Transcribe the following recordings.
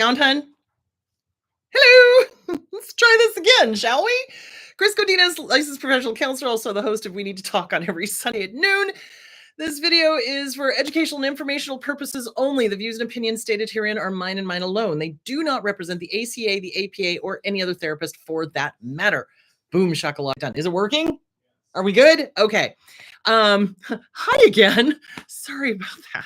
Down, hun. Hello. Let's try this again, shall we? Chris Godinez, licensed professional counselor, also the host of We Need to Talk on every Sunday at noon. This video is for educational and informational purposes only. The views and opinions stated herein are mine and mine alone. They do not represent the ACA, the APA, or any other therapist for that matter. Boom, shakalaka, done. Is it working? Are we good? Okay. Hi again. Sorry about that.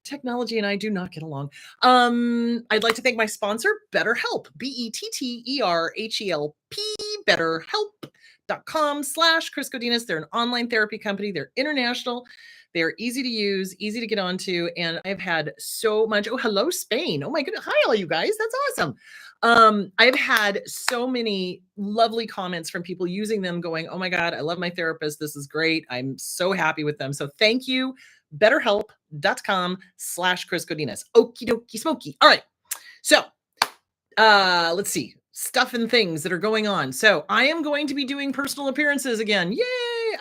Technology and I do not get along. I'd like to thank my sponsor, BetterHelp, BetterHelp, betterhelp.com/Chris Godinez. They're an online therapy company. They're international. They're easy to use, easy to get onto. And I've had so much. Oh, hello, Spain. Oh my goodness. Hi, all you guys. That's awesome. I've had so many lovely comments from people using them going, oh my God, I love my therapist. This is great. I'm so happy with them. So thank you. BetterHelp.com/Chris Godinez. Okie dokie smoky. All right. So let's see. Stuff and things that are going on. So I am going to be doing personal appearances again. Yay!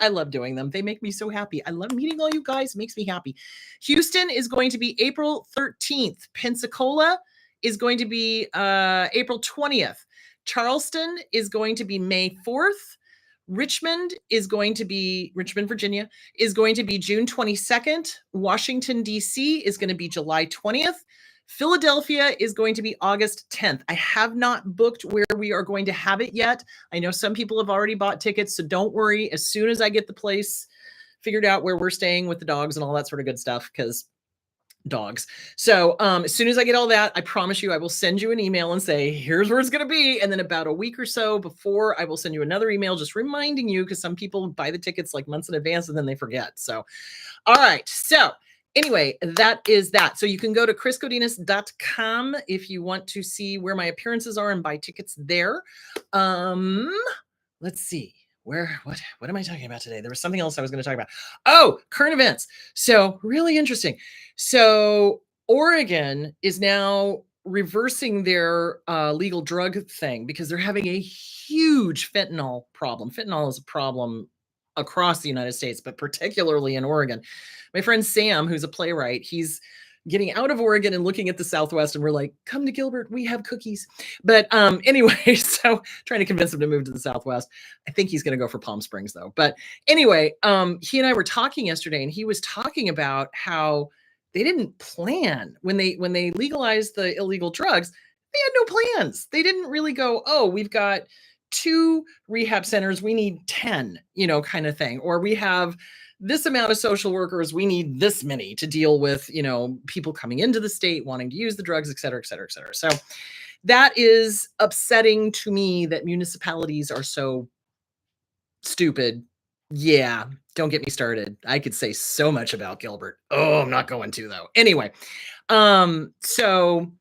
I love doing them. They make me so happy. I love meeting all you guys. It makes me happy. Houston is going to be April 13th. Pensacola is going to be April 20th. Charleston is going to be May 4th. Richmond, Virginia, is going to be June 22nd. Washington, D.C. is going to be July 20th. Philadelphia is going to be August 10th. I have not booked where we are going to have it yet. I know some people have already bought tickets, so don't worry. As soon as I get the place figured out where we're staying with the dogs and all that sort of good stuff, because dogs. So as soon as I get all that, I promise you, I will send you an email and say, here's where it's going to be. And then about a week or so before, I will send you another email just reminding you, because some people buy the tickets like months in advance and then they forget. So, all right. So anyway, that is that. So you can go to chrisgodinez.com if you want to see where my appearances are and buy tickets there. Let's see. What am I talking about today? There was something else I was going to talk about. Oh, current events. So really interesting. So Oregon is now reversing their legal drug thing because they're having a huge fentanyl problem. Fentanyl is a problem across the United States, but particularly in Oregon. My friend Sam, who's a playwright, he's getting out of Oregon and looking at the Southwest, and we're like, come to Gilbert, we have cookies. But anyway, so trying to convince him to move to the Southwest. I think he's going to go for Palm Springs though. But anyway, he and I were talking yesterday, and he was talking about how they didn't plan when they legalized the illegal drugs. They had no plans. They didn't really go, oh, we've got 2 rehab centers, we need 10, kind of thing. Or we have this amount of social workers, we need this many to deal with, people coming into the state wanting to use the drugs, et cetera, et cetera, et cetera. So that is upsetting to me that municipalities are so stupid. Yeah, don't get me started. I could say so much about Gilbert. Oh, I'm not going to though. Anyway, so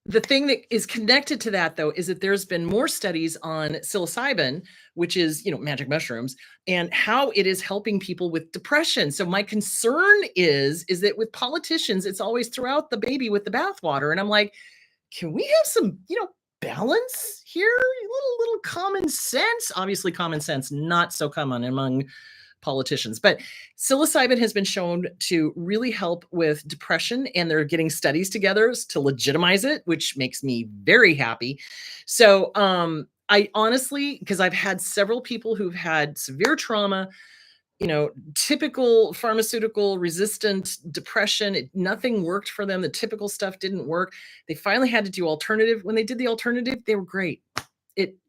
the thing that is connected to that, though, is that there's been more studies on psilocybin, which is, magic mushrooms, and how it is helping people with depression. So my concern is that with politicians, it's always throw out the baby with the bathwater. And I'm like, can we have some, balance here? A little common sense. Obviously, common sense, not so common among politicians. But psilocybin has been shown to really help with depression, and they're getting studies together to legitimize it, which makes me very happy. So I honestly, because I've had several people who've had severe trauma, typical pharmaceutical resistant depression, nothing worked for them. The typical stuff didn't work. They finally had to do alternative. When they did the alternative, they were great.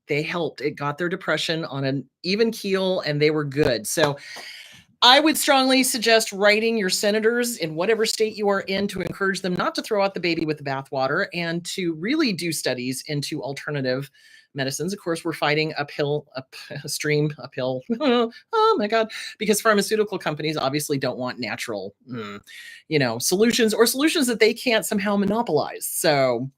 They helped. It got their depression on an even keel, and they were good. So I would strongly suggest writing your senators in whatever state you are in to encourage them not to throw out the baby with the bathwater and to really do studies into alternative medicines. Of course, we're fighting uphill. Oh my God, because pharmaceutical companies obviously don't want natural, solutions, or solutions that they can't somehow monopolize. So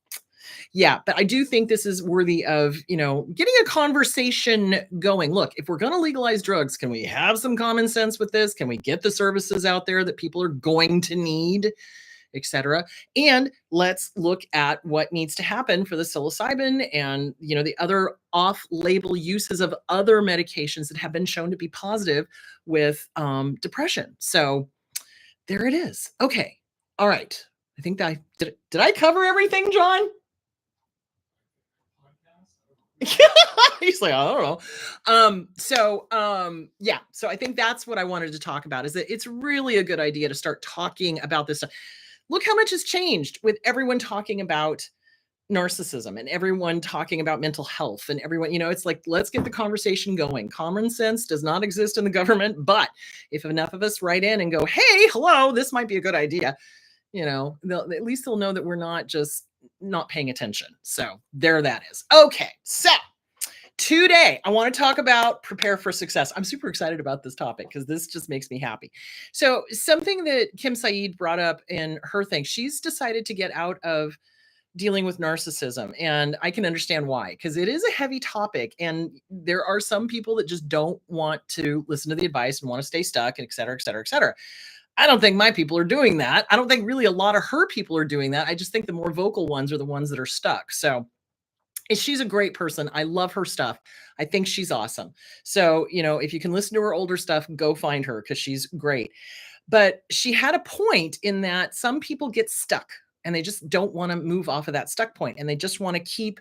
yeah, but I do think this is worthy of, getting a conversation going. Look, if we're going to legalize drugs, can we have some common sense with this? Can we get the services out there that people are going to need, et cetera? And let's look at what needs to happen for the psilocybin and, the other off-label uses of other medications that have been shown to be positive with depression. So there it is. Okay. All right. I think that did I cover everything, John? He's like, I don't know. Yeah, so I think that's what I wanted to talk about, is that it's really a good idea to start talking about this stuff. Look how much has changed with everyone talking about narcissism and everyone talking about mental health and everyone, it's like, let's get the conversation going. Common sense does not exist in the government, but if enough of us write in and go, hey, hello, this might be a good idea, at least they'll know that we're not just not paying attention. So there that is. Okay, so today I want to talk about prepare for success. I'm super excited about this topic because this just makes me happy. So something that Kim Saeed brought up in her thing, she's decided to get out of dealing with narcissism, and I can understand why, because it is a heavy topic, and there are some people that just don't want to listen to the advice and want to stay stuck, and et cetera, et cetera, et cetera. I don't think my people are doing that. I don't think really a lot of her people are doing that. I just think the more vocal ones are the ones that are stuck. So she's a great person. I love her stuff. I think she's awesome. So, if you can listen to her older stuff, go find her because she's great. But she had a point in that some people get stuck and they just don't want to move off of that stuck point and they just want to keep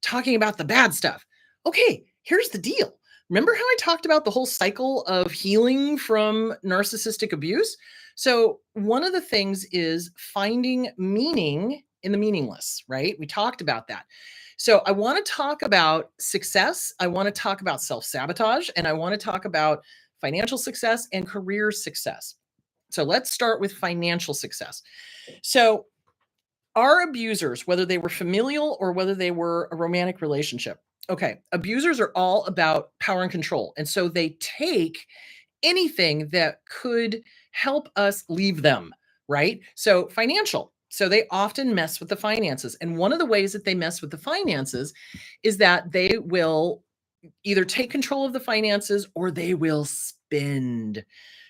talking about the bad stuff. Okay, here's the deal. Remember how I talked about the whole cycle of healing from narcissistic abuse? So, one of the things is finding meaning in the meaningless, right? We talked about that. So, I want to talk about success. I want to talk about self sabotage, and I want to talk about financial success and career success. So, let's start with financial success. So, our abusers, whether they were familial or whether they were a romantic relationship, okay, abusers are all about power and control. And so they take anything that could help us leave them, right? So financial. So they often mess with the finances. And one of the ways that they mess with the finances is that they will either take control of the finances or they will spend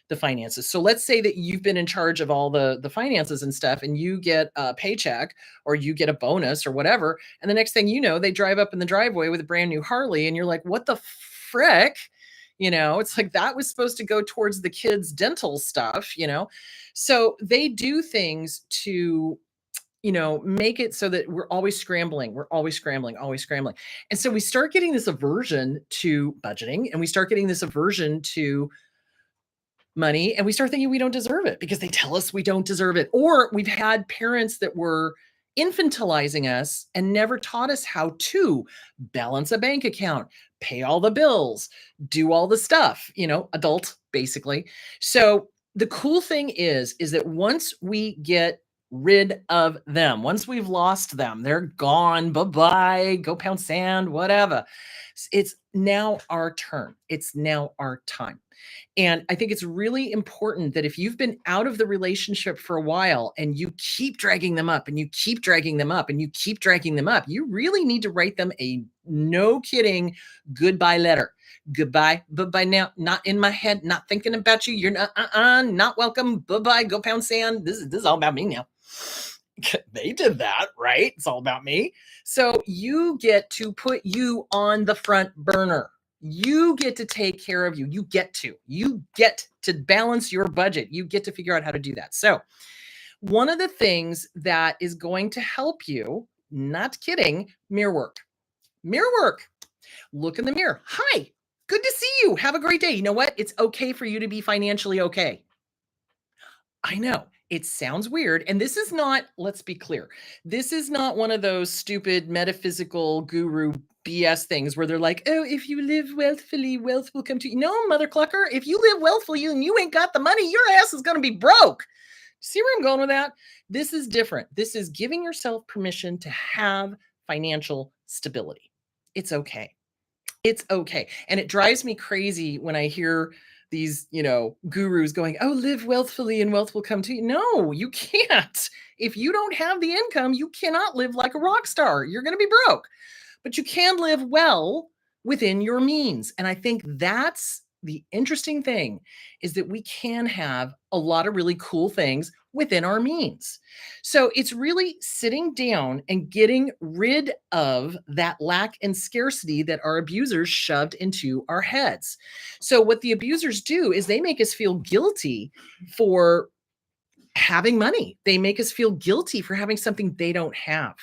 the finances. So let's say that you've been in charge of all the finances and stuff, and you get a paycheck or you get a bonus or whatever, and the next thing you know, they drive up in the driveway with a brand new Harley, and you're like, "What the frick?" It's like that was supposed to go towards the kids' dental stuff. So they do things to make it so that we're always scrambling. We're always scrambling, always scrambling. And so we start getting this aversion to budgeting and we start getting this aversion to money and we start thinking we don't deserve it because they tell us we don't deserve it. Or we've had parents that were infantilizing us and never taught us how to balance a bank account, pay all the bills, do all the stuff, adult basically. So the cool thing is that once we get rid of them, once we've lost them, they're gone, bye-bye, go pound sand, whatever. It's now our turn. It's now our time. And I think it's really important that if you've been out of the relationship for a while and you keep dragging them up and you keep dragging them up and you keep dragging them up, you really need to write them a no kidding goodbye letter. Goodbye, bye-bye now, not in my head, not thinking about you. You're not welcome. Bye-bye, go pound sand. This is all about me now. They did that, right? It's all about me. So you get to put you on the front burner. You get to take care of you. You get to balance your budget. You get to figure out how to do that. So one of the things that is going to help you, not kidding, mirror work. Mirror work. Look in the mirror. Hi, good to see you. Have a great day. You know what? It's okay for you to be financially okay. I know. It sounds weird. And this is not, let's be clear, this is not one of those stupid metaphysical guru BS things where they're like, oh, if you live wealthfully, wealth will come to you. No, mother clucker, if you live wealthfully and you ain't got the money, your ass is going to be broke. See where I'm going with that? This is different. This is giving yourself permission to have financial stability. It's okay. It's okay. And it drives me crazy when I hear these, gurus going, oh, live wealthfully and wealth will come to you. No, you can't. If you don't have the income, you cannot live like a rock star. You're going to be broke. But you can live well within your means. And I think that's the interesting thing, is that we can have a lot of really cool things within our means. So it's really sitting down and getting rid of that lack and scarcity that our abusers shoved into our heads. So what the abusers do is they make us feel guilty for having money. They make us feel guilty for having something they don't have.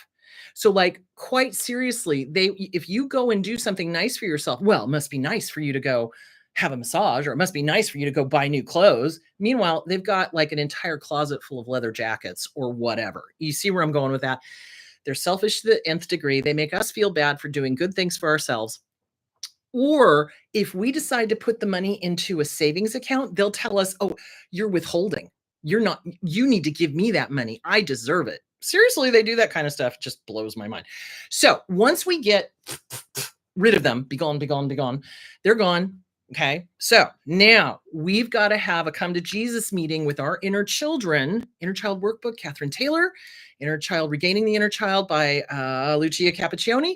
So like quite seriously, if you go and do something nice for yourself, well, it must be nice for you to go have a massage, or it must be nice for you to go buy new clothes. Meanwhile, they've got like an entire closet full of leather jackets or whatever. You see where I'm going with that? They're selfish to the nth degree. They make us feel bad for doing good things for ourselves. Or if we decide to put the money into a savings account, they'll tell us, oh, you're withholding. You're not, you need to give me that money. I deserve it. Seriously, they do that kind of stuff. It just blows my mind. So once we get rid of them, be gone, be gone, be gone, they're gone. Okay. So now we've got to have a come to Jesus meeting with our inner children, Inner Child Workbook, Catherine Taylor, Inner Child Regaining the Inner Child by Lucia Cappuccioni,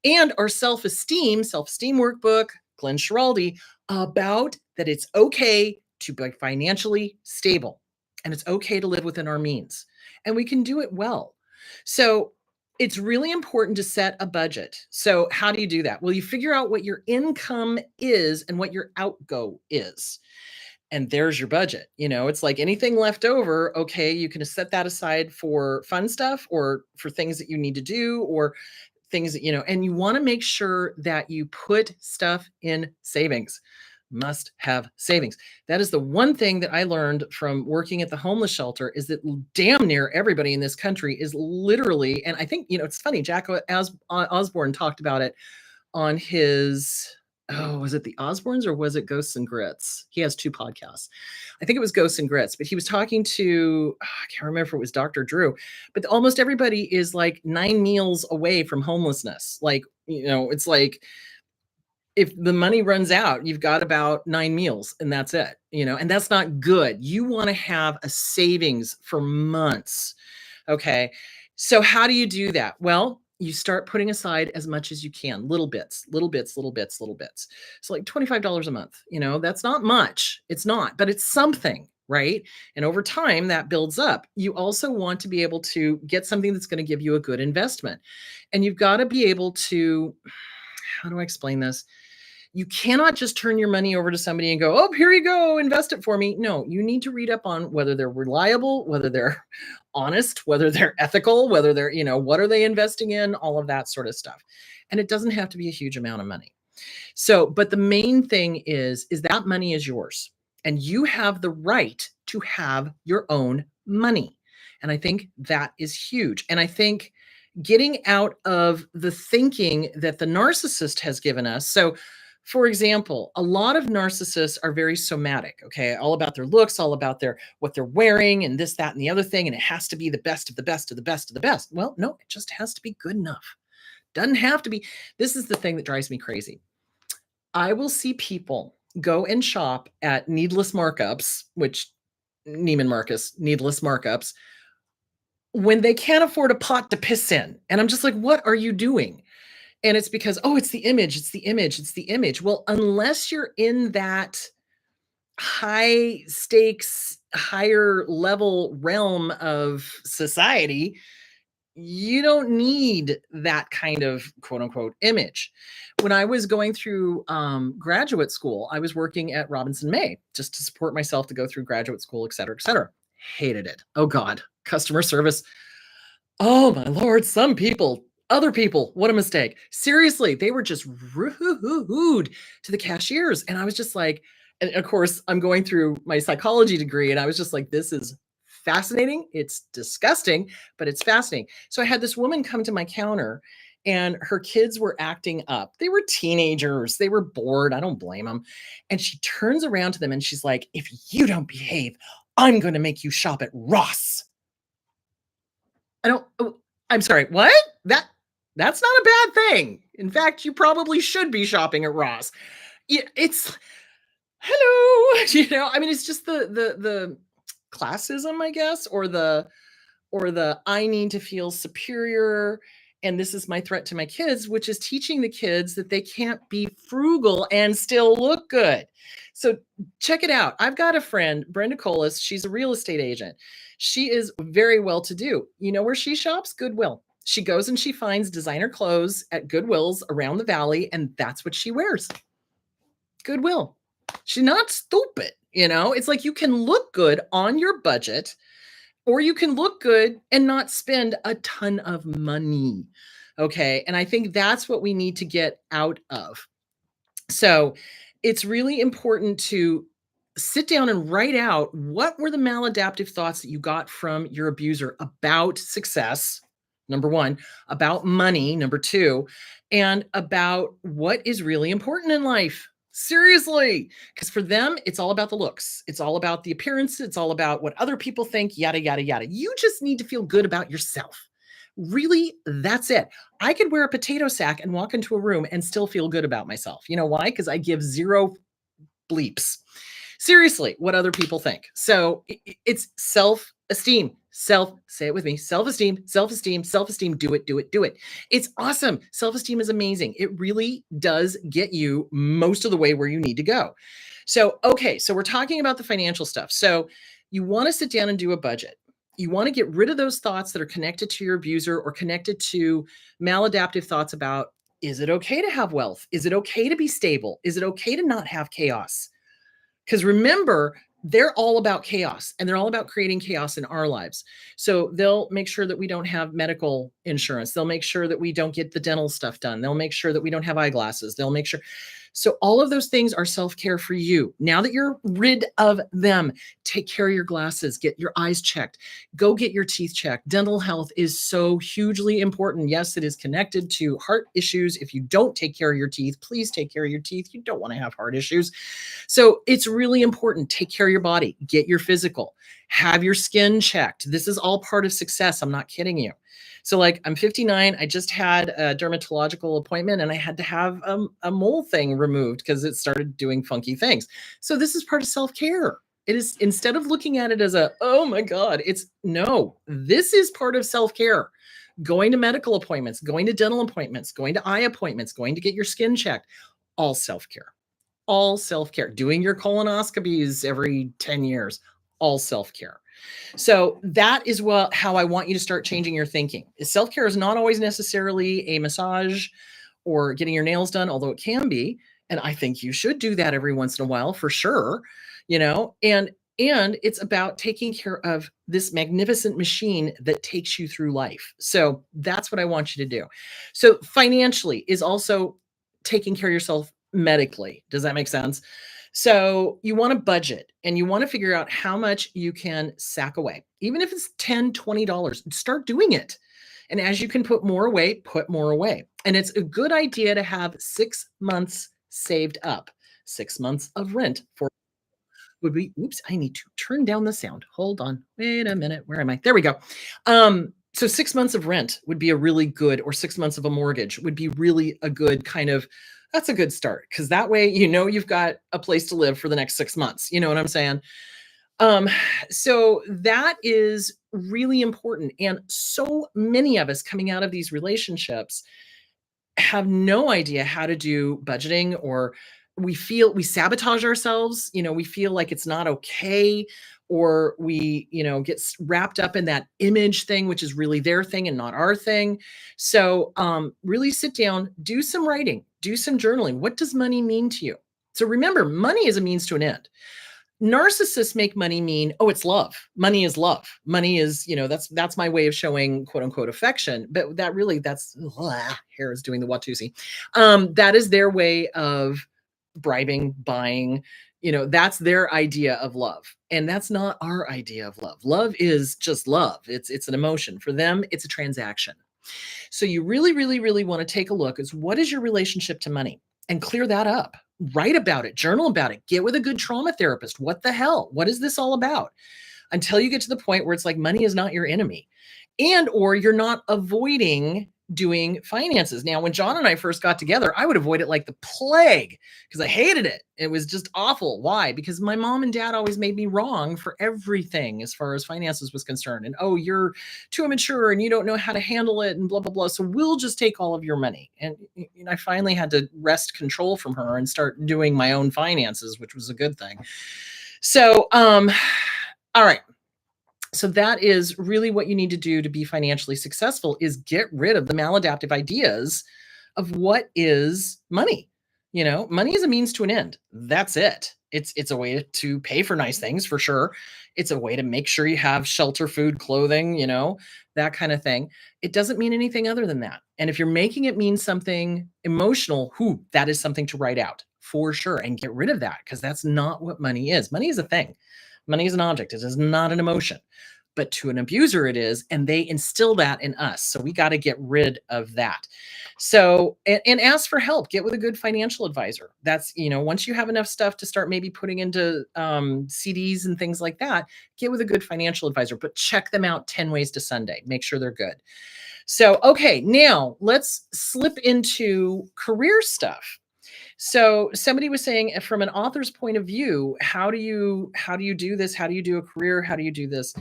and our self-esteem workbook, Glenn Schiraldi, about that it's okay to be financially stable and it's okay to live within our means and we can do it well. So it's really important to set a budget. So how do you do that? Well, you figure out what your income is and what your outgo is. And there's your budget. You know, it's like anything left over, okay, you can set that aside for fun stuff or for things that you need to do or things that, you know, and you want to make sure that you put stuff in savings. Must have savings. That is the one thing that I learned from working at the homeless shelter is that damn near everybody in this country is literally, and I think, you know, it's funny, Jack Osborne talked about it on his, oh, was it the Osbournes or was it Ghosts and Grits? He has two podcasts. I think it was Ghosts and Grits, but he was talking to, I can't remember if it was Dr. Drew, but almost everybody is like 9 meals away from homelessness. Like, you know, it's like, if the money runs out, you've got about 9 meals and that's it, you know, and that's not good. You want to have a savings for months. Okay. So how do you do that? Well, you start putting aside as much as you can, little bits, little bits, little bits, little bits. So like $25 a month, you know, that's not much. It's not, but it's something, right? And over time that builds up. You also want to be able to get something that's going to give you a good investment. And you've got to be able to, how do I explain this? You cannot just turn your money over to somebody and go, oh, here you go, invest it for me. No, you need to read up on whether they're reliable, whether they're honest, whether they're ethical, whether they're, you know, what are they investing in, all of that sort of stuff. And it doesn't have to be a huge amount of money. So, but the main thing is that money is yours and you have the right to have your own money. And I think that is huge. And I think getting out of the thinking that the narcissist has given us. So, for example, a lot of narcissists are very somatic, okay? All about their looks, all about their what they're wearing and this, that, and the other thing. And it has to be the best of the best of the best of the best. Well, no, it just has to be good enough. Doesn't have to be. This is the thing that drives me crazy. I will see people go and shop at needless markups, which Neiman Marcus, needless markups, when they can't afford a pot to piss in. And I'm just like, what are you doing? And it's because, oh, it's the image, it's the image, it's the image. Well, unless you're in that high stakes, higher level realm of society, you don't need that kind of quote unquote image. When I was going through graduate school, I was working at Robinson May just to support myself to go through graduate school, et cetera, et cetera. Hated it. Oh God, customer service. Oh my Lord, some people, other people, what a mistake. Seriously, they were just rude to the cashiers. And I was just like, and of course, I'm going through my psychology degree, and I was just like, this is fascinating. It's disgusting, but it's fascinating. So I had this woman come to my counter, and her kids were acting up. They were teenagers. They were bored. I don't blame them. And she turns around to them and she's like, if you don't behave, I'm going to make you shop at Ross. I'm sorry, what? That's not a bad thing. In fact, you probably should be shopping at Ross. Yeah, it's hello, you know, I mean, it's just the classism, I guess, or the I need to feel superior and this is my threat to my kids, which is teaching the kids that they can't be frugal and still look good. So check it out. I've got a friend, Brenda Colas. She's a real estate agent. She is very well to do. You know where she shops? Goodwill. She goes and she finds designer clothes at Goodwills around the valley, and that's what she wears. Goodwill. She's not stupid. You know, it's like you can look good on your budget or you can look good and not spend a ton of money. Okay. And I think that's what we need to get out of. So it's really important to sit down and write out what were the maladaptive thoughts that you got from your abuser about success, number one, about money, number two, and about what is really important in life. Seriously, because for them, it's all about the looks. It's all about the appearance. It's all about what other people think, yada, yada, yada. You just need to feel good about yourself. Really, that's it. I could wear a potato sack and walk into a room and still feel good about myself. You know why? Because I give zero bleeps. Seriously, what other people think. So it's self-esteem. Say it with me. Self-esteem, self-esteem, self-esteem. Do it, do it, do it. It's awesome. Self-esteem is amazing. It really does get you most of the way where you need to go. So, okay, so we're talking about the financial stuff. So you want to sit down and do a budget. You want to get rid of those thoughts that are connected to your abuser or connected to maladaptive thoughts about, is it okay to have wealth? Is it okay to be stable? Is it okay to not have chaos? Because remember, they're all about chaos and they're all about creating chaos in our lives. So they'll make sure that we don't have medical insurance. They'll make sure that we don't get the dental stuff done. They'll make sure that we don't have eyeglasses. They'll make sure. So all of those things are self-care for you. Now that you're rid of them, take care of your glasses, get your eyes checked, go get your teeth checked. Dental health is so hugely important. Yes, it is connected to heart issues. If you don't take care of your teeth, please take care of your teeth. You don't want to have heart issues. So it's really important. Take care of your body, get your physical, have your skin checked. This is all part of success. I'm not kidding you. So like I'm 59, I just had a dermatological appointment and I had to have a mole thing removed because it started doing funky things. So this is part of self-care. It is, instead of looking at it as a, oh my God, it's no, this is part of self-care. Going to medical appointments, going to dental appointments, going to eye appointments, going to get your skin checked, all self-care. All self-care. Doing your colonoscopies every 10 years, all self-care. So that is how I want you to start changing your thinking. Self-care is not always necessarily a massage or getting your nails done, although it can be. And I think you should do that every once in a while for sure, and it's about taking care of this magnificent machine that takes you through life. So that's what I want you to do. So financially is also taking care of yourself medically. Does that make sense? So you want to budget and you want to figure out how much you can sack away. Even if it's $10, $20, start doing it. And as you can put more away, put more away. And it's a good idea to have 6 months saved up. 6 months of rent for would be, oops, I need to turn down the sound. Hold on. Wait a minute. Where am I? There we go. So 6 months of rent would be a really good, or 6 months of a mortgage would be really a good kind of, that's a good start. Cause that way, you've got a place to live for the next 6 months. You know what I'm saying? So that is really important. And so many of us coming out of these relationships have no idea how to do budgeting, or we sabotage ourselves. We feel like it's not okay, or we, get wrapped up in that image thing, which is really their thing and not our thing. So, really sit down, do some writing, do some journaling. What does money mean to you? So remember, money is a means to an end. Narcissists make money mean, oh, it's love. Money is love. Money is, that's my way of showing quote unquote affection. But hair is doing the Watusi. That is their way of bribing, buying, that's their idea of love. And that's not our idea of love. Love is just love. It's an emotion. For them, it's a transaction. So you really, really, really want to take a look at what is your relationship to money and clear that up. Write about it, journal about it, get with a good trauma therapist. What the hell? What is this all about? Until you get to the point where it's like money is not your enemy, or you're not avoiding doing finances. Now, when John and I first got together, I would avoid it like the plague because I hated it. It was just awful. Why? Because my mom and dad always made me wrong for everything as far as finances was concerned. And, oh, you're too immature and you don't know how to handle it and blah, blah, blah. So we'll just take all of your money. And I finally had to wrest control from her and start doing my own finances, which was a good thing. So, all right. So that is really what you need to do to be financially successful, is get rid of the maladaptive ideas of what is money. Money is a means to an end. That's it. It's a way to pay for nice things for sure. It's a way to make sure you have shelter, food, clothing, that kind of thing. It doesn't mean anything other than that. And if you're making it mean something emotional, that is something to write out for sure and get rid of that, because that's not what money is. Money is a thing. Money is an object. It is not an emotion. But to an abuser, it is, and they instill that in us. So we got to get rid of that. So, and ask for help. Get with a good financial advisor. That's, once you have enough stuff to start maybe putting into CDs and things like that, get with a good financial advisor, but check them out 10 ways to Sunday. Make sure they're good. So, okay, now let's slip into career stuff. So somebody was saying, from an author's point of view, how do you do this? How do you do a career? How do you do this?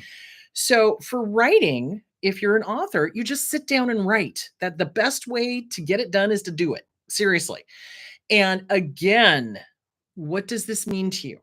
So for writing, if you're an author, you just sit down and write. That the best way to get it done is to do it. Seriously. And again, what does this mean to you?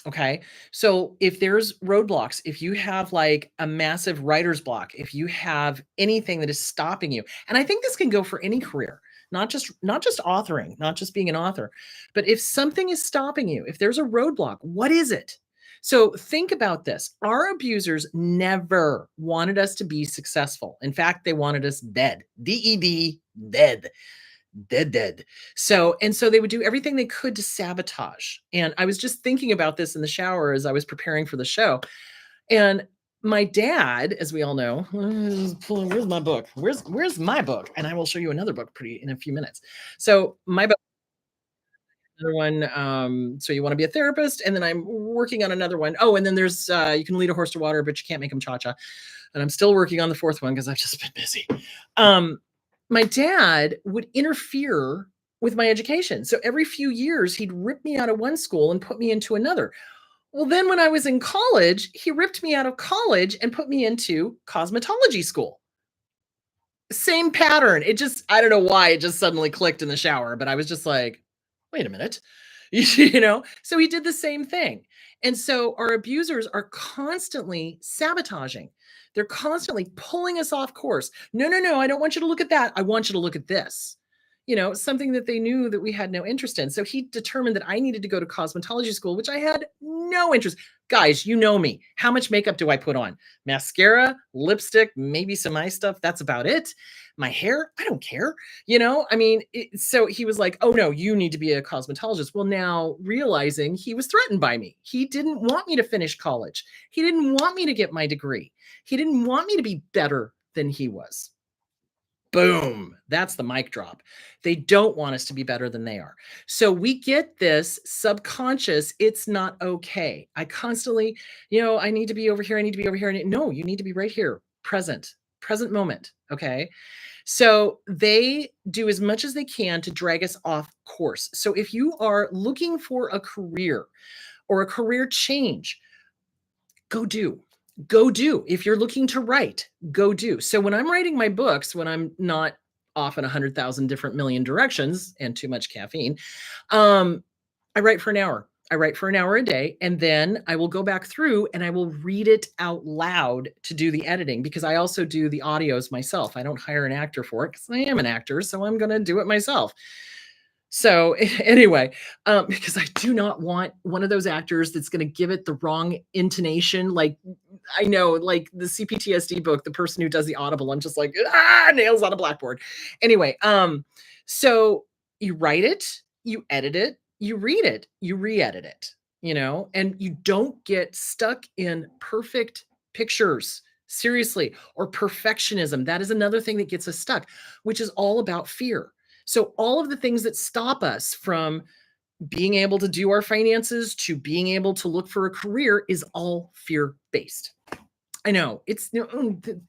Okay. So if there's roadblocks, if you have like a massive writer's block, if you have anything that is stopping you, and I think this can go for any career, not just authoring, not just being an author, but if something is stopping you, if there's a roadblock, what is it? So think about this. Our abusers never wanted us to be successful. In fact, they wanted us dead. DED, dead. Dead. So they would do everything they could to sabotage. And I was just thinking about this in the shower as I was preparing for the show. And my dad, as we all know, where's my book? Where's my book? And I will show you another book in a few minutes. So my book, another one. So you want to be a therapist, and then I'm working on another one. Oh, and then there's you can lead a horse to water, but you can't make him cha-cha. And I'm still working on the fourth one because I've just been busy. My dad would interfere with my education. So every few years, he'd rip me out of one school and put me into another. Well, then when I was in college, he ripped me out of college and put me into cosmetology school. Same pattern. I don't know why it just suddenly clicked in the shower, but I was just like, wait a minute. So he did the same thing. And so our abusers are constantly sabotaging. They're constantly pulling us off course. No, no, no, I don't want you to look at that. I want you to look at this. Something that they knew that we had no interest in. So he determined that I needed to go to cosmetology school, which I had no interest. Guys, you know me. How much makeup do I put on? Mascara, lipstick, maybe some eye stuff. That's about it. My hair, I don't care. So he was like, oh no, you need to be a cosmetologist. Well, now realizing he was threatened by me. He didn't want me to finish college. He didn't want me to get my degree. He didn't want me to be better than he was. Boom. That's the mic drop. They don't want us to be better than they are. So we get this subconscious, it's not okay. I constantly, I need to be over here. I need to be over here. No, you need to be right here, present moment. Okay. So they do as much as they can to drag us off course. So if you are looking for a career or a career change, go do. If you're looking to write, go do. So when I'm writing my books, when I'm not off in 100,000 different million directions and too much caffeine, I write for an hour. I write for an hour a day, and then I will go back through and I will read it out loud to do the editing, because I also do the audios myself. I don't hire an actor for it because I am an actor, so I'm going to do it myself. So anyway, because I do not want one of those actors that's going to give it the wrong intonation. Like, I know, like the CPTSD book, the person who does the audible, I'm just like, nails on a blackboard. Anyway, so you write it, you edit it, you read it, you re-edit it, and you don't get stuck in perfect pictures. Seriously, or perfectionism. That is another thing that gets us stuck, which is all about fear. So all of the things that stop us from being able to do our finances, to being able to look for a career, is all fear-based. I know it's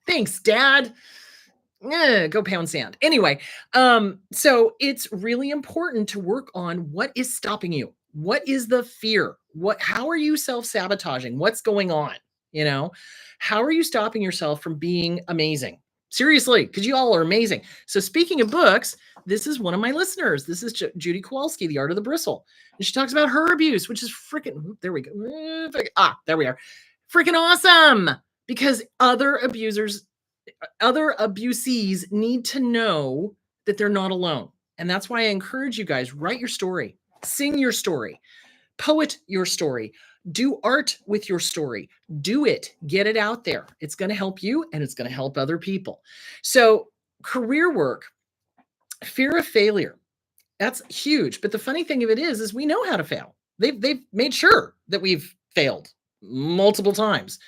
thanks, Dad. Go pound sand. Anyway, so it's really important to work on what is stopping you. What is the fear? How are you self-sabotaging? What's going on? How are you stopping yourself from being amazing? Seriously, because you all are amazing. So speaking of books, this is one of my listeners. This is Judy Kowalski, The Art of the Bristle. And she talks about her abuse, which is freaking, there we go. There we are. Freaking awesome. Because other abusees need to know that they're not alone. And that's why I encourage you guys, write your story, sing your story, Poet your story. Do art with your story. Do it. Get it out there. It's going to help you and it's going to help other people. So, career work, fear of failure. That's huge. But the funny thing of it is we know how to fail. They've made sure that we've failed multiple times.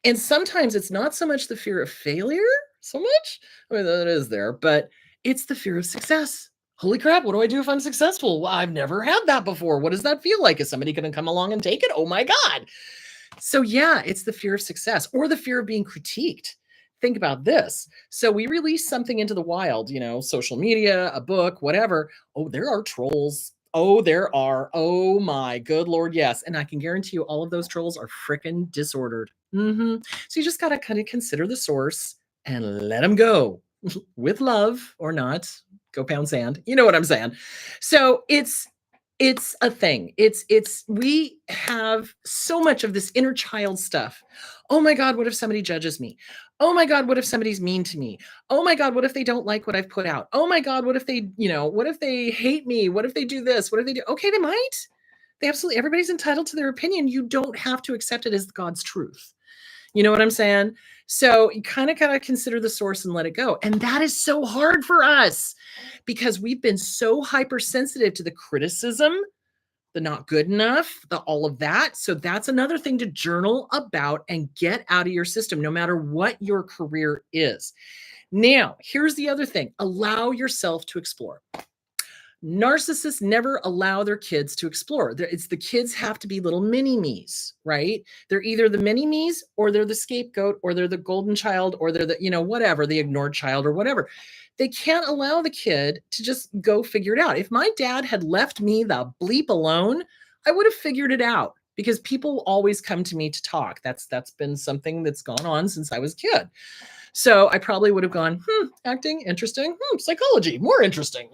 And sometimes it's not so much the fear of failure, so much. I mean, that is there, but it's the fear of success. Holy crap, what do I do if I'm successful? Well, I've never had that before. What does that feel like? Is somebody going to come along and take it? Oh my God. So, yeah, it's the fear of success or the fear of being critiqued. Think about this. So, we release something into the wild, social media, a book, whatever. Oh, there are trolls. Oh, there are. Oh, my good Lord. Yes. And I can guarantee you all of those trolls are freaking disordered. So, you just got to kind of consider the source and let them go with love or not. Go pound sand. You know what I'm saying? So, it's a thing. We have so much of this inner child stuff. Oh my God, what if somebody judges me? Oh my God, what if somebody's mean to me? Oh my God, what if they don't like what I've put out? Oh my God, what if what if they hate me? What if they do this? What if they do? Okay, they might. They absolutely, everybody's entitled to their opinion. You don't have to accept it as God's truth. You know what I'm saying? So you kind of got to consider the source and let it go. And that is so hard for us because we've been so hypersensitive to the criticism, the not good enough, the all of that. So that's another thing to journal about and get out of your system, no matter what your career is. Now, here's the other thing. Allow yourself to explore. Narcissists never allow their kids to explore. It's the kids have to be little mini me's, right? They're either the mini me's or they're the scapegoat or they're the golden child or they're the, whatever, the ignored child or whatever. They can't allow the kid to just go figure it out. If my dad had left me the bleep alone, I would have figured it out because people always come to me to talk. That's been something that's gone on since I was a kid. So I probably would have gone, acting, interesting, psychology, more interesting,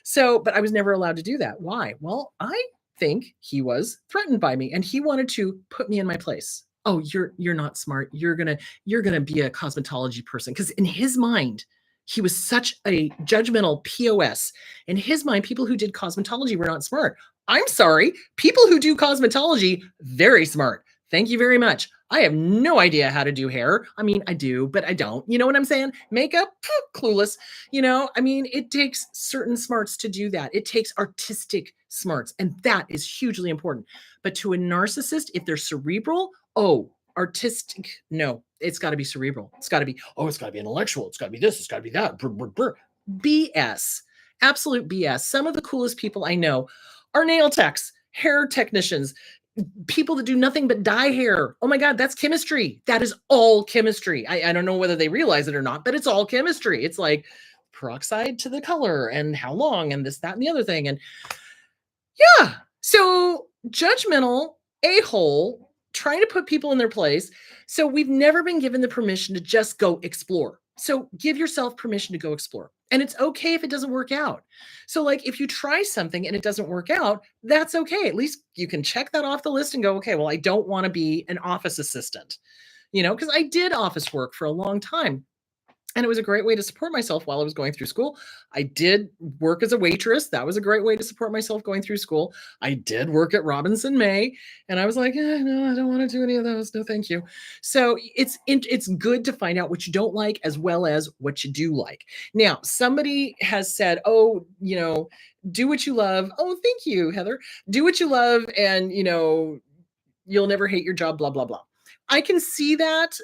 So, but I was never allowed to do that. Why? Well, I think he was threatened by me and he wanted to put me in my place. Oh, you're not smart. You're gonna be a cosmetology person. Because in his mind, he was such a judgmental POS. In his mind, people who did cosmetology were not smart. I'm sorry. People who do cosmetology, very smart. Thank you very much. I have no idea how to do hair. I mean, I do, but I don't. You know what I'm saying? Makeup, clueless. It takes certain smarts to do that. It takes artistic smarts, and that is hugely important. But to a narcissist, if they're cerebral, artistic, no, it's got to be cerebral. It's got to be, it's got to be intellectual. It's got to be this. It's got to be that. BS. Absolute BS. Some of the coolest people I know are nail techs, hair technicians, people that do nothing but dye hair. Oh my God, that's chemistry. That is all chemistry. I don't know whether they realize it or not, but it's all chemistry. It's like peroxide to the color and how long and this, that, and the other thing. And yeah, so judgmental a-hole trying to put people in their place. So we've never been given the permission to just go explore. So give yourself permission to go explore. And it's okay if it doesn't work out. So like if you try something and it doesn't work out, that's okay. At least you can check that off the list and go, okay, well, I don't want to be an office assistant, because I did office work for a long time. And it was a great way to support myself while I was going through school. I did work as a waitress. That was a great way to support myself going through school. I did work at Robinson May. And I was like, no, I don't want to do any of those. No, thank you. So it's good to find out what you don't like as well as what you do like. Now, somebody has said, do what you love. Oh, thank you, Heather. Do what you love and, you'll never hate your job, blah, blah, blah. I can see that.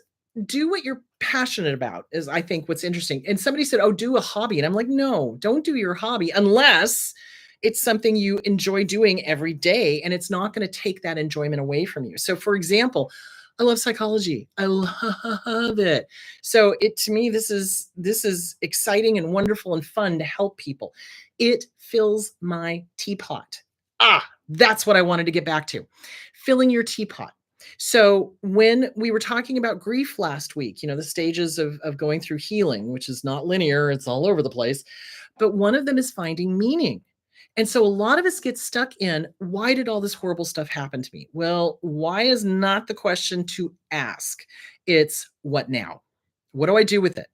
Do what you're passionate about is I think what's interesting. And somebody said, do a hobby. And I'm like, no, don't do your hobby unless it's something you enjoy doing every day. And it's not going to take that enjoyment away from you. So for example, I love psychology. I love it. So to me, this is exciting and wonderful and fun to help people. It fills my teapot. That's what I wanted to get back to. Filling your teapot. So when we were talking about grief last week, the stages of going through healing, which is not linear, it's all over the place, but one of them is finding meaning. And so a lot of us get stuck in, why did all this horrible stuff happen to me? Well, why is not the question to ask. It's what now? What do I do with it?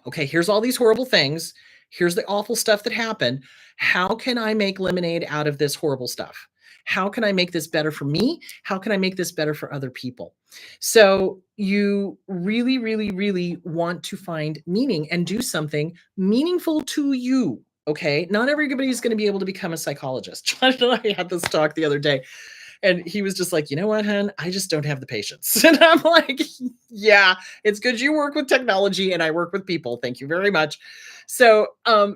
Okay, here's all these horrible things. Here's the awful stuff that happened. How can I make lemonade out of this horrible stuff? How can I make this better for me? How can I make this better for other people? So you really, really, really want to find meaning and do something meaningful to you. Okay. Not everybody's going to be able to become a psychologist. John and I had this talk the other day, and he was just like, you know what, hun? I just don't have the patience. And I'm like, yeah, it's good you work with technology and I work with people. Thank you very much. So,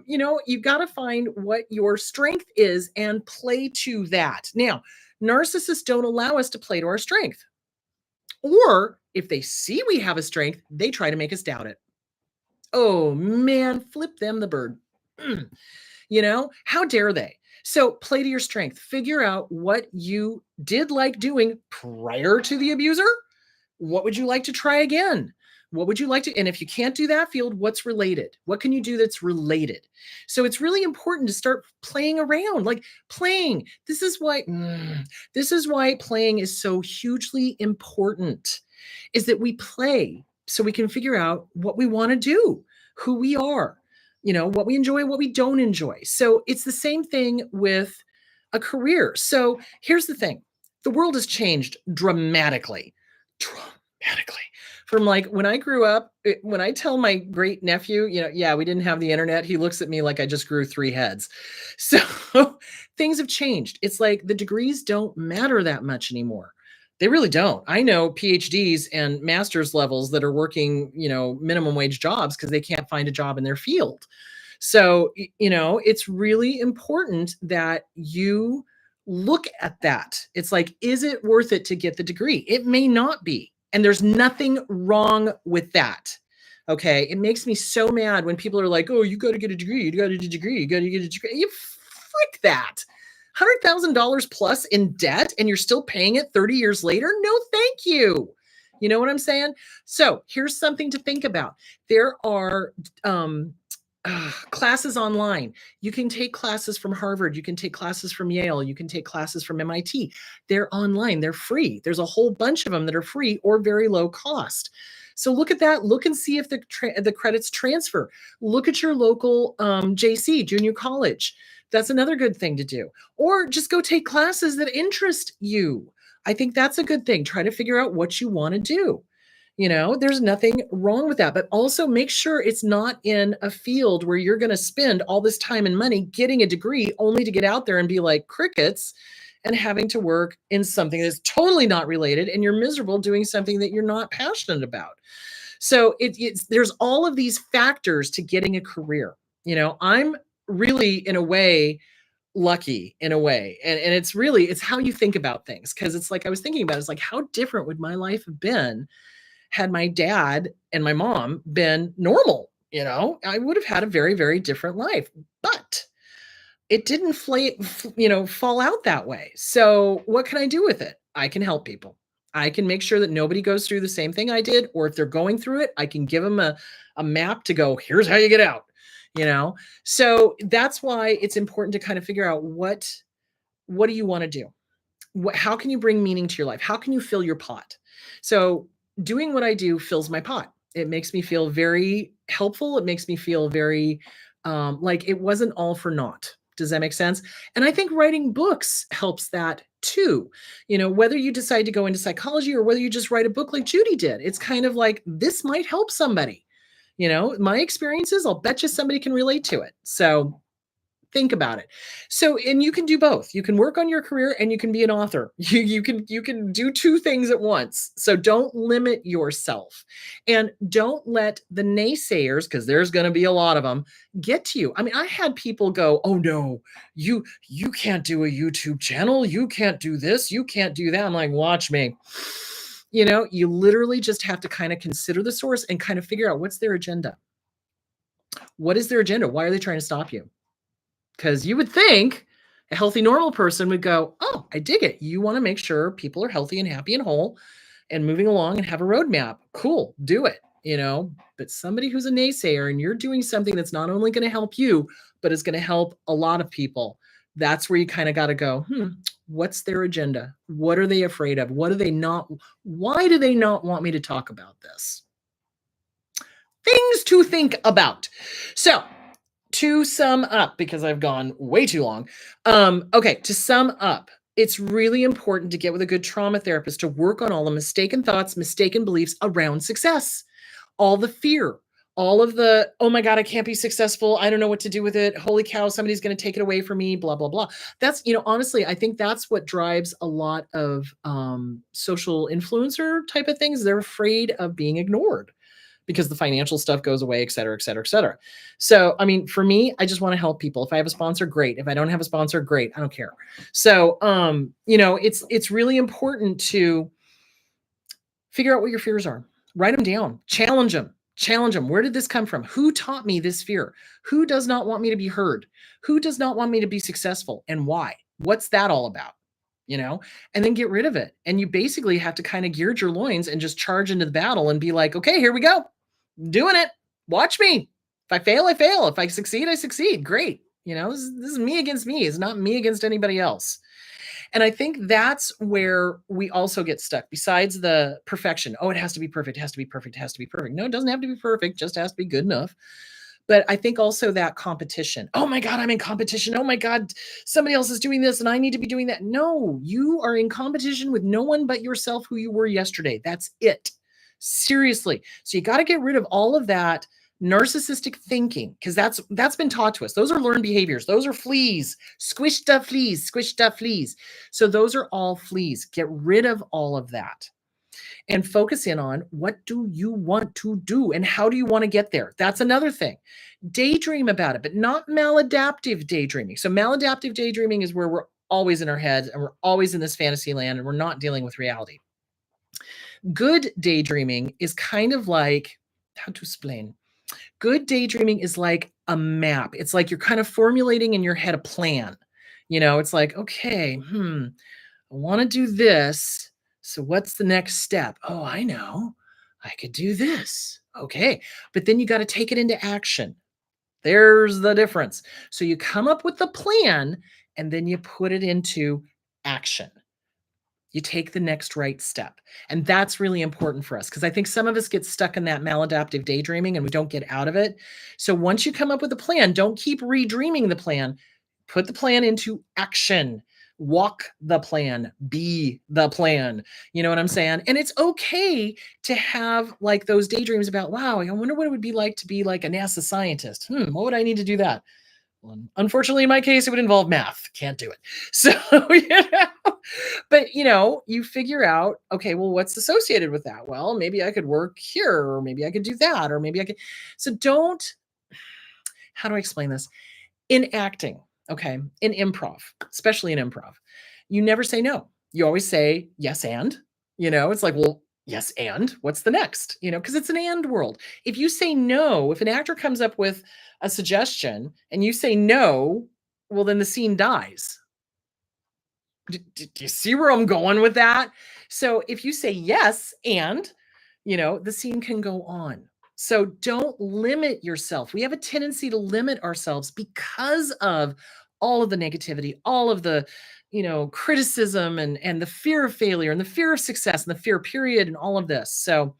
you've got to find what your strength is and play to that. Now, narcissists don't allow us to play to our strength. Or if they see we have a strength, they try to make us doubt it. Oh man, flip them the bird. How dare they? So play to your strength. Figure out what you did like doing prior to the abuser. What would you like to try again? What would you like to? And if you can't do that field, what's related? What can you do that's related? So it's really important to start playing around, like playing. This is why playing is so hugely important, is that we play so we can figure out what we want to do, who we are, what we enjoy, what we don't enjoy. So it's the same thing with a career. So here's the thing. The world has changed dramatically. Dramatically. From like when I grew up, when I tell my great nephew, yeah, we didn't have the internet, he looks at me like I just grew 3 heads. So things have changed. It's like the degrees don't matter that much anymore. They really don't. I know PhDs and master's levels that are working, minimum wage jobs because they can't find a job in their field. So, it's really important that you look at that. It's like, is it worth it to get the degree? It may not be. And there's nothing wrong with that. Okay. It makes me so mad when people are like, oh, you got to get a degree. You got to get a degree. You got to get a degree. You frick that. $100,000 plus in debt and you're still paying it 30 years later? No, thank you. You know what I'm saying? So here's something to think about. There are classes online. You can take classes from Harvard. You can take classes from Yale. You can take classes from MIT. They're online. They're free. There's a whole bunch of them that are free or very low cost. So look at that. Look and see if the credits transfer. Look at your local JC, junior college. That's another good thing to do. Or just go take classes that interest you. I think that's a good thing. Try to figure out what you want to do. There's nothing wrong with that, but also make sure it's not in a field where you're going to spend all this time and money getting a degree only to get out there and be like crickets and having to work in something that's totally not related and you're miserable doing something that you're not passionate about. So there's all of these factors to getting a career. I'm really, in a way, lucky in a way. And it's how you think about things. Cause it's like, I was thinking about, it's like, how different would my life have been had my dad and my mom been normal? I would have had a very, very different life, but it didn't fall out that way. So what can I do with it? I can help people. I can make sure that nobody goes through the same thing I did, or if they're going through it, I can give them a map to go, here's how you get out. So that's why it's important to kind of figure out what do you want to do? How can you bring meaning to your life? How can you fill your pot? So doing what I do fills my pot. It makes me feel very helpful. It makes me feel very like it wasn't all for naught. Does that make sense? And I think writing books helps that too. Whether you decide to go into psychology or whether you just write a book like Judy did, it's kind of like this might help somebody. My experiences, I'll bet you somebody can relate to it. So think about it. So, and you can do both. You can work on your career and you can be an author. You can do two things at once. So don't limit yourself and don't let the naysayers, because there's going to be a lot of them, get to you. I mean, I had people go, oh no, you can't do a YouTube channel. You can't do this. You can't do that. I'm like, watch me. You literally just have to kind of consider the source and kind of figure out what's their agenda. What is their agenda? Why are they trying to stop you? Because you would think a healthy, normal person would go, oh, I dig it. You want to make sure people are healthy and happy and whole and moving along and have a roadmap. Cool, do it. But somebody who's a naysayer and you're doing something that's not only going to help you, but is going to help a lot of people. That's where you kind of got to go, what's their agenda? What are they afraid of? Why do they not want me to talk about this? Things to think about. So, to sum up, because I've gone way too long. Okay, to sum up, It's really important to get with a good trauma therapist to work on all the mistaken thoughts, mistaken beliefs around success, all the fear, all of the, oh my God, I can't be successful. I don't know what to do with it. Holy cow, somebody's going to take it away from me, blah, blah, blah. That's, honestly, I think that's what drives a lot of social influencer type of things. They're afraid of being ignored because the financial stuff goes away, et cetera, et cetera, et cetera. So, I mean, for me, I just want to help people. If I have a sponsor, great. If I don't have a sponsor, great. I don't care. So, it's really important to figure out what your fears are. Write them down. Challenge them. Challenge them. Where did this come from? Who taught me this fear? Who does not want me to be heard? Who does not want me to be successful, and why? What's that all about? And then get rid of it. And you basically have to kind of gird your loins and just charge into the battle and be like, okay, here we go. Doing it. Watch me. If I fail, I fail. If I succeed, I succeed. Great. This is me against me. It's not me against anybody else. And I think that's where we also get stuck, besides the perfection. Oh, it has to be perfect. It has to be perfect. It has to be perfect. No, it doesn't have to be perfect. Just has to be good enough. But I think also that competition. Oh my God, I'm in competition. Oh my God, somebody else is doing this and I need to be doing that. No, you are in competition with no one but yourself, who you were yesterday. That's it. Seriously. So you got to get rid of all of that narcissistic thinking, because that's been taught to us. Those are learned behaviors. Those are fleas. Squish the fleas, squish the fleas. So those are all fleas. Get rid of all of that and focus in on, what do you want to do and how do you want to get there? That's another thing. Daydream about it, but not maladaptive daydreaming. So maladaptive daydreaming is where we're always in our heads and we're always in this fantasy land and we're not dealing with reality. Good daydreaming is kind of like, how to explain? Good daydreaming is like a map. It's like you're kind of formulating in your head a plan. It's like, okay, I want to do this. So what's the next step? Oh, I know. I could do this. Okay. But then you got to take it into action. There's the difference. So you come up with the plan and then you put it into action. You take the next right step. And that's really important for us, because I think some of us get stuck in that maladaptive daydreaming and we don't get out of it. So once you come up with a plan, don't keep redreaming the plan. Put the plan into action. Walk the plan. Be the plan. You know what I'm saying? And it's okay to have like those daydreams about, wow, I wonder what it would be like to be like a NASA scientist. What would I need to do that? Well, unfortunately, in my case, it would involve math. Can't do it. So, but you figure out, okay, well, what's associated with that? Well, maybe I could work here, or maybe I could do that, or maybe I could. So how do I explain this? In acting, okay, in improv, especially in improv, you never say no. You always say yes and. It's like, well, yes and what's the next? Because it's an and world. If you say no, if an actor comes up with a suggestion and you say no, well, then the scene dies. Do you see where I'm going with that? So if you say yes and, the scene can go on. So don't limit yourself. We have a tendency to limit ourselves because of all of the negativity, all of the, criticism and the fear of failure and the fear of success and the fear period and all of this. So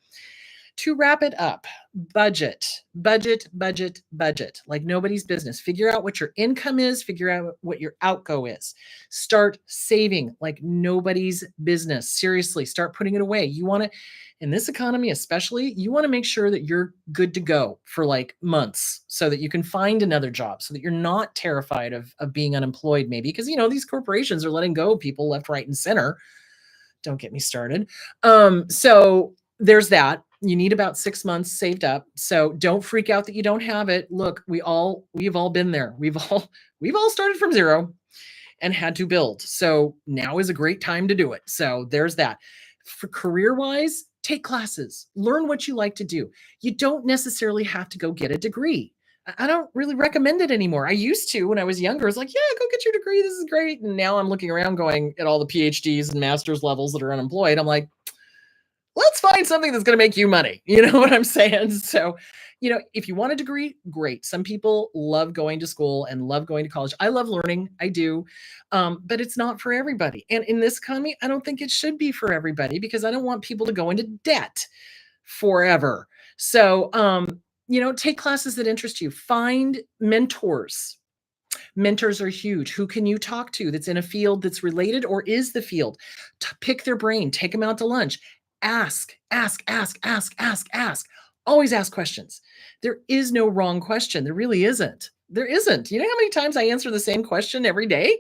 to wrap it up, budget, budget, budget, budget, like nobody's business. Figure out what your income is, figure out what your outgo is. Start saving like nobody's business. Seriously, start putting it away. You want to, in this economy especially, you want to make sure that you're good to go for like months so that you can find another job, so that you're not terrified of being unemployed, maybe, because, these corporations are letting go of people left, right, and center. Don't get me started. So there's that. You need about 6 months saved up. So don't freak out that you don't have it. Look, we've all been there. We've all started from zero and had to build. So now is a great time to do it. So there's that. For career-wise, take classes. Learn what you like to do. You don't necessarily have to go get a degree. I don't really recommend it anymore. I used to when I was younger. I was like, yeah, go get your degree. This is great. And now I'm looking around going at all the PhDs and master's levels that are unemployed. I'm like, let's find something that's going to make you money. You know what I'm saying? So, if you want a degree, great. Some people love going to school and love going to college. I love learning. I do. But it's not for everybody. And in this economy, I don't think it should be for everybody, because I don't want people to go into debt forever. So, take classes that interest you. Find mentors. Mentors are huge. Who can you talk to that's in a field that's related or is the field? Pick their brain, take them out to lunch. Ask, ask, ask, ask, ask, ask. Always ask questions. There is no wrong question. There really isn't. There isn't. You know how many times I answer the same question every day?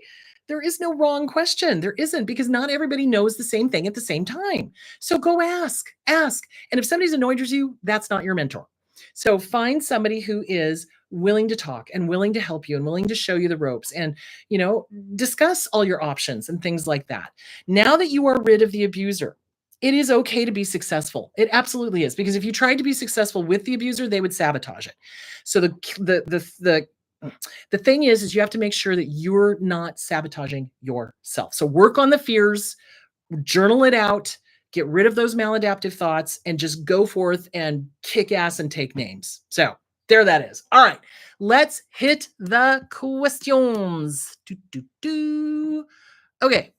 There is no wrong question. There isn't, because not everybody knows the same thing at the same time. So go ask, ask. And if somebody's annoyed with you, that's not your mentor. So find somebody who is willing to talk and willing to help you and willing to show you the ropes and, discuss all your options and things like that. Now that you are rid of the abuser, it is okay to be successful. It absolutely is, because if you tried to be successful with the abuser, they would sabotage it. So the thing is you have to make sure that you're not sabotaging yourself. So work on the fears, journal it out, get rid of those maladaptive thoughts, and just go forth and kick ass and take names. So there that is. All right, let's hit the questions. Okay.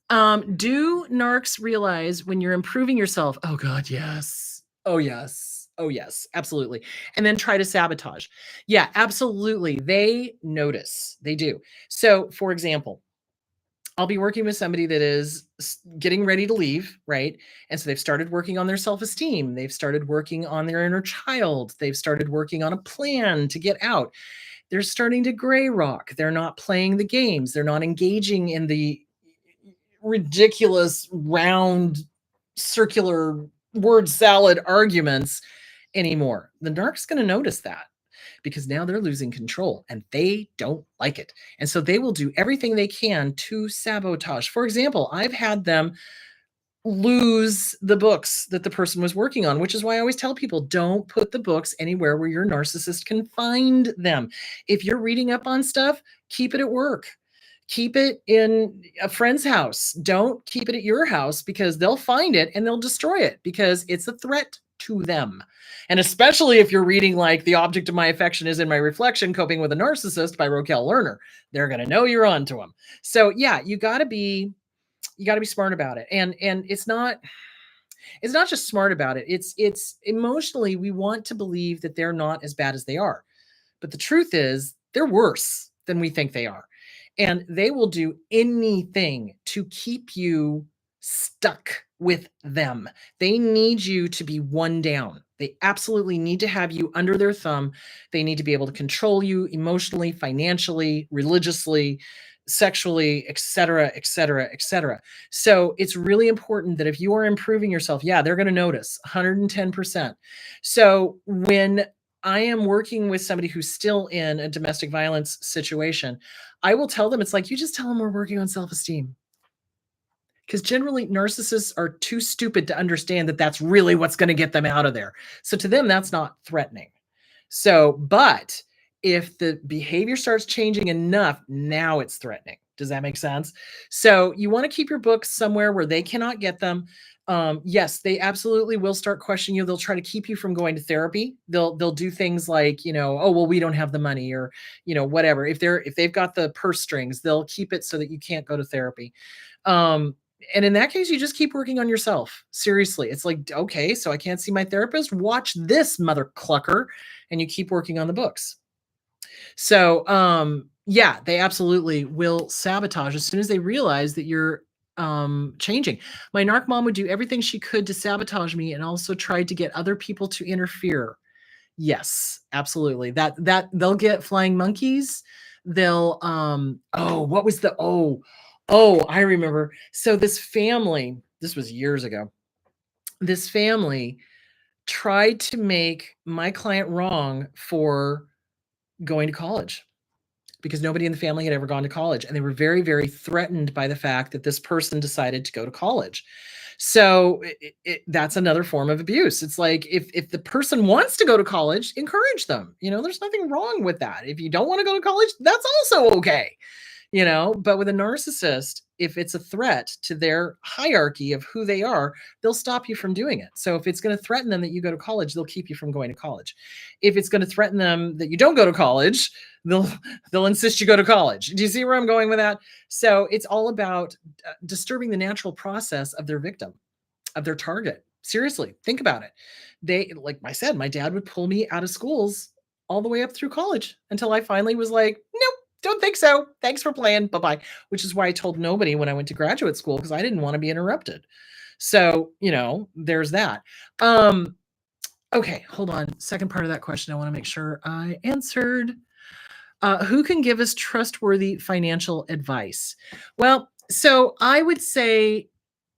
Do narcs realize when you're improving yourself? Oh God, yes. Oh yes. Oh yes, absolutely. And then try to sabotage. Yeah, absolutely. They notice. They do. So, for example, I'll be working with somebody that is getting ready to leave, right? And so they've started working on their self-esteem. They've started working on their inner child. They've started working on a plan to get out. They're starting to gray rock. They're not playing the games. They're not engaging in the ridiculous round circular word salad arguments anymore. The narc's going to notice that, because now they're losing control and they don't like it. And so they will do everything they can to sabotage. For example, I've had them lose the books that the person was working on, which is why I always tell people, don't put the books anywhere where your narcissist can find them. If you're reading up on stuff, keep it at work. Keep it in a friend's house. Don't keep it at your house, because they'll find it and they'll destroy it because it's a threat to them. And especially if you're reading like The Object of My Affection is in My Reflection, Coping with a Narcissist by Raquel Lerner, they're going to know you're onto them. So yeah, you got to be smart about it. And it's not just smart about it. It's emotionally, we want to believe that they're not as bad as they are. But the truth is, they're worse than we think they are. And they will do anything to keep you stuck with them. They need you to be one down. They absolutely need to have you under their thumb. They need to be able to control you emotionally, financially, religiously, sexually, etc., etc., etc. So it's really important that if you are improving yourself, yeah, they're going to notice 110%. So when I am working with somebody who's still in a domestic violence situation, I will tell them, it's like, you just tell them we're working on self-esteem. Because generally narcissists are too stupid to understand that that's really what's going to get them out of there. So to them, that's not threatening. So, but if the behavior starts changing enough, now it's threatening. Does that make sense? So you want to keep your books somewhere where they cannot get them. Yes, they absolutely will start questioning you. They'll try to keep you from going to therapy. They'll do things like, oh, well, we don't have the money, or, whatever. If they've got the purse strings, they'll keep it so that you can't go to therapy. And in that case, you just keep working on yourself. Seriously. It's like, okay, so I can't see my therapist. Watch this, mother clucker. And you keep working on the books. So, yeah, they absolutely will sabotage as soon as they realize that you're changing. My narc mom would do everything she could to sabotage me, and also tried to get other people to interfere. Yes, absolutely. That they'll get flying monkeys. They'll what was the I remember. So this family, this was years ago. This family tried to make my client wrong for going to college, because nobody in the family had ever gone to college. And they were very, very threatened by the fact that this person decided to go to college. So that's another form of abuse. It's like, if the person wants to go to college, encourage them. There's nothing wrong with that. If you don't want to go to college, that's also okay. But with a narcissist, if it's a threat to their hierarchy of who they are, they'll stop you from doing it. So if it's going to threaten them that you go to college, they'll keep you from going to college. If it's going to threaten them that you don't go to college, they'll insist you go to college. Do you see where I'm going with that? So it's all about disturbing the natural process of their victim, of their target. Seriously, think about it. They, like I said, my dad would pull me out of schools all the way up through college until I finally was like, nope, don't think so. Thanks for playing. Bye-bye. Which is why I told nobody when I went to graduate school because I didn't want to be interrupted. So, there's that. Um, okay, hold on. Second part of that question, I want to make sure I answered. Who can give us trustworthy financial advice? Well, so I would say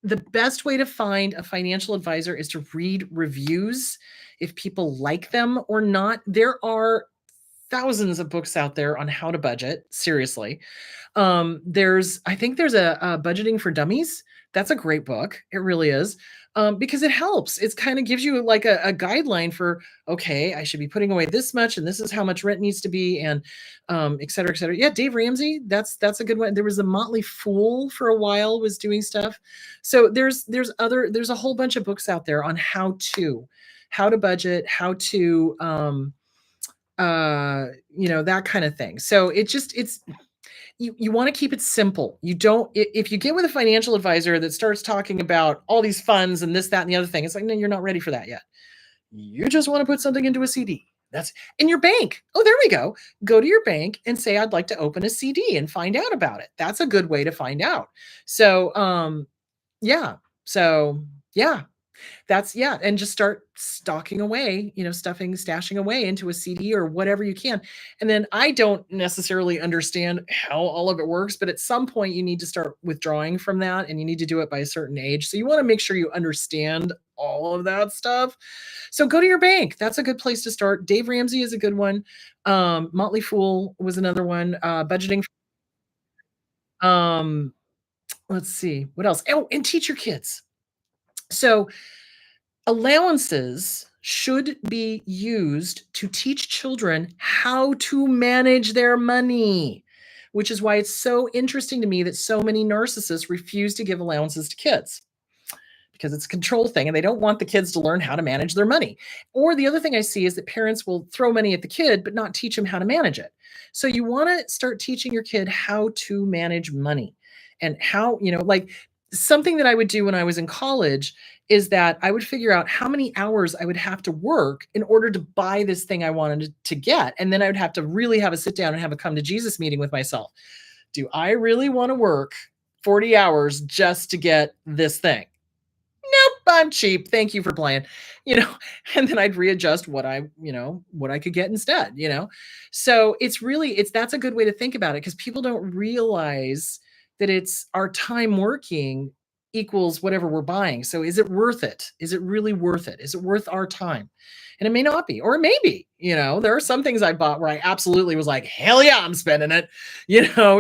the best way to find a financial advisor is to read reviews if people like them or not. There are thousands of books out there on how to budget, seriously. I think there's a budgeting for dummies. That's a great book. It really is. Because it helps. It kind of gives you like a guideline for, okay, I should be putting away this much, and this is how much rent needs to be, and et cetera, et cetera. Yeah, Dave Ramsey, that's a good one. There was a Motley Fool for a while was doing stuff. So there's a whole bunch of books out there on how to budget, how to that kind of thing. So it's you want to keep it simple. You don't if you get with a financial advisor that starts talking about all these funds and this, that, and the other thing, it's like, no, you're not ready for that yet. You just want to put something into a CD. That's in your bank. Oh, there we go. Go to your bank and say, I'd like to open a CD and find out about it. That's a good way to find out. So, yeah. So, yeah, and just start stocking away, stashing away into a CD or whatever you can. And then I don't necessarily understand how all of it works, but at some point you need to start withdrawing from that, and you need to do it by a certain age. So you want to make sure you understand all of that stuff. So go to your bank. That's a good place to start. Dave Ramsey is a good one. Motley Fool was another one. Budgeting. Um, let's see what else. Oh, and teach your kids. So allowances should be used to teach children how to manage their money, which is why it's so interesting to me that so many narcissists refuse to give allowances to kids because it's a control thing and they don't want the kids to learn how to manage their money. Or the other thing I see is that parents will throw money at the kid but not teach them how to manage it. So you want to start teaching your kid how to manage money and how, like something that I would do when I was in college is that I would figure out how many hours I would have to work in order to buy this thing I wanted to get. And then I would have to really have a sit down and have a come to Jesus meeting with myself. Do I really want to work 40 hours just to get this thing? Nope, I'm cheap. Thank you for playing. You know, and then I'd readjust what I could get instead. So that's a good way to think about it because people don't realize that it's our time working equals whatever we're buying. So is it worth it? Is it really worth it? Is it worth our time? And it may not be, or it may be. There are some things I bought where I absolutely was like, hell yeah, I'm spending it.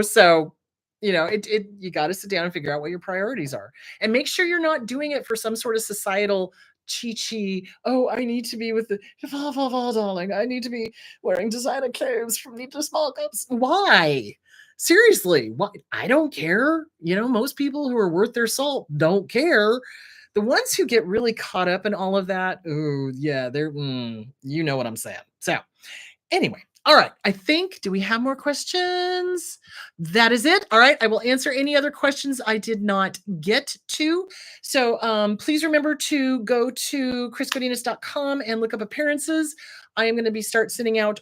So you got to sit down and figure out what your priorities are and make sure you're not doing it for some sort of societal chi. Oh, I need to be with the darling. I need to be wearing designer clothes from Need to Small Cups. Why? Seriously, what? I don't care. Most people who are worth their salt don't care. The ones who get really caught up in all of that, oh yeah, you know what I'm saying. So anyway, all right. Do we have more questions? That is it. All right. I will answer any other questions I did not get to. So please remember to go to chrisgodinez.com and look up appearances. I am going to start sending out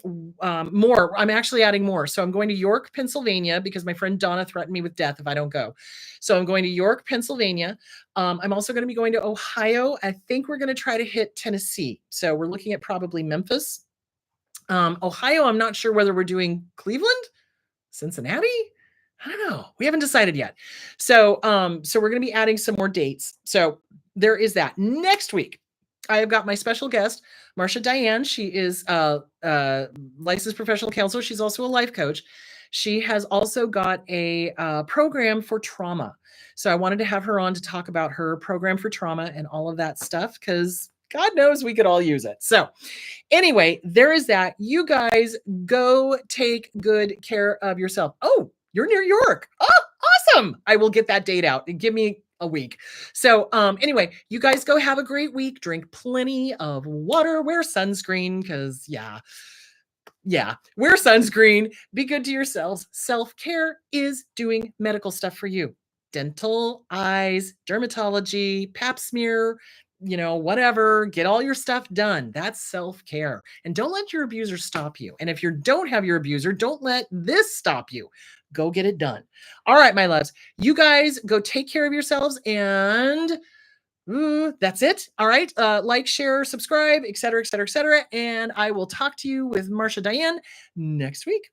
more. I'm actually adding more. So I'm going to York, Pennsylvania, because my friend Donna threatened me with death if I don't go. So I'm going to York, Pennsylvania. I'm also going to be going to Ohio. I think we're going to try to hit Tennessee. So we're looking at probably Memphis. Ohio, I'm not sure whether we're doing Cleveland, Cincinnati. I don't know. We haven't decided yet. So we're going to be adding some more dates. So there is that. Next week, I have got my special guest, Marcia Diane. She is a licensed professional counselor. She's also a life coach. She has also got a program for trauma. So I wanted to have her on to talk about her program for trauma and all of that stuff because God knows we could all use it. So anyway, there is that. You guys go take good care of yourself. Oh, you're near York. Oh, awesome. I will get that date out and give me a week. So anyway, you guys go have a great week. Drink plenty of water. Wear sunscreen because wear sunscreen. Be good to yourselves. Self-care is doing medical stuff for you. Dental, eyes, dermatology, pap smear, whatever, get all your stuff done. That's self-care. And don't let your abuser stop you. And if you don't have your abuser, don't let this stop you. Go get it done. All right, my loves. You guys go take care of yourselves, and that's it. All right. Like, share, subscribe, etc., etc., etc. And I will talk to you with Marsha Diane next week.